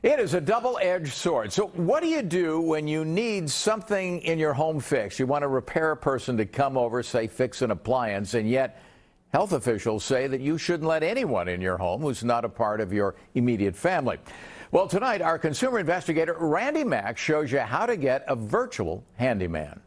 It is a double-edged sword. So what do you do when you need something in your home fixed? You want a repair person to come over, say, fix an appliance, and yet health officials say that you shouldn't let anyone in your home who's not a part of your immediate family. Well, tonight, our consumer investigator, Randy Mack, shows you how to get a virtual handyman.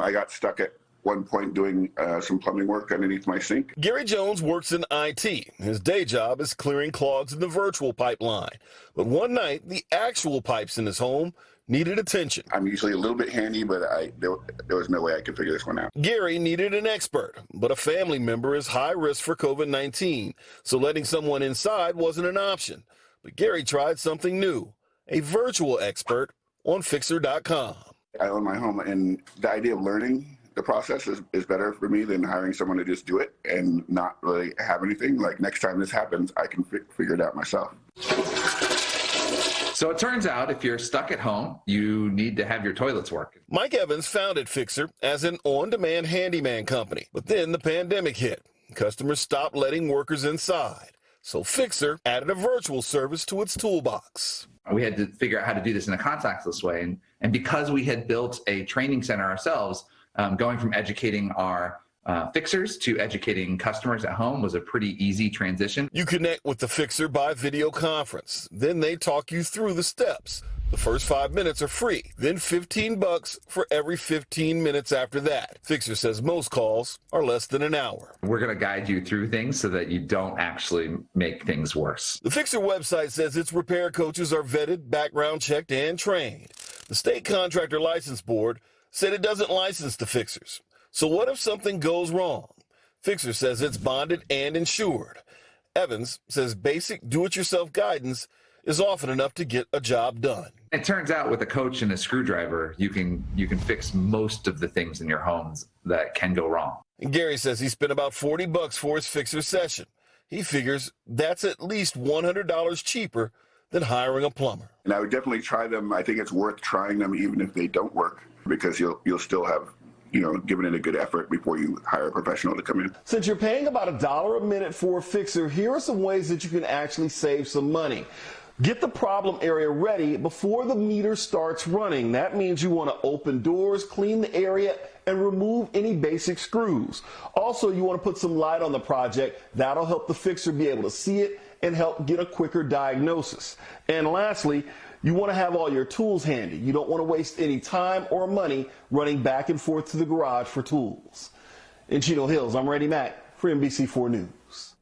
I got stuck at one point doing some plumbing work underneath my sink. Gary Jones works in IT. His day job is clearing clogs in the virtual pipeline. But one night, the actual pipes in his home needed attention. I'm usually a little bit handy, but there was no way I could figure this one out. Gary needed an expert, but a family member is high risk for COVID-19, so letting someone inside wasn't an option. But Gary tried something new, a virtual expert on Fixer.com. I own my home, and the idea of learning the process is better for me than hiring someone to just do it and not really have anything. Like, next time this happens, I can figure it out myself. So it turns out if you're stuck at home, you need to have your toilets working. Mike Evans founded Fixer as an on-demand handyman company, but then the pandemic hit. Customers stopped letting workers inside, so Fixer added a virtual service to its toolbox. We had to figure out how to do this in a contactless way, and because we had built a training center ourselves, going from educating our fixers to educating customers at home was a pretty easy transition. You connect with the Fixer by video conference. Then they talk you through the steps. The first 5 minutes are free, then $15 for every 15 minutes after that. Fixer says most calls are less than an hour. We're going to guide you through things so that you don't actually make things worse. The Fixer website says its repair coaches are vetted, background checked, and trained. The state contractor license board said it doesn't license the fixers. So what if something goes wrong? Fixer says it's bonded and insured. Evans says basic do-it-yourself guidance is often enough to get a job done. It turns out with a coach and a screwdriver, you can fix most of the things in your homes that can go wrong. And Gary says he spent about $40 for his Fixer session. He figures that's at least $100 cheaper than hiring a plumber. And I would definitely try them. I think it's worth trying them even if they don't work, because you'll still have, given it a good effort before you hire a professional to come in. Since you're paying about $1 a minute for a fixer, here are some ways that you can actually save some money. Get the problem area ready before the meter starts running. That means you want to open doors, clean the area, and remove any basic screws. Also, you want to put some light on the project. That'll help the fixer be able to see it and help get a quicker diagnosis. And lastly, you want to have all your tools handy. You don't want to waste any time or money running back and forth to the garage for tools. In Chino Hills, I'm Randy Mack for NBC4 News.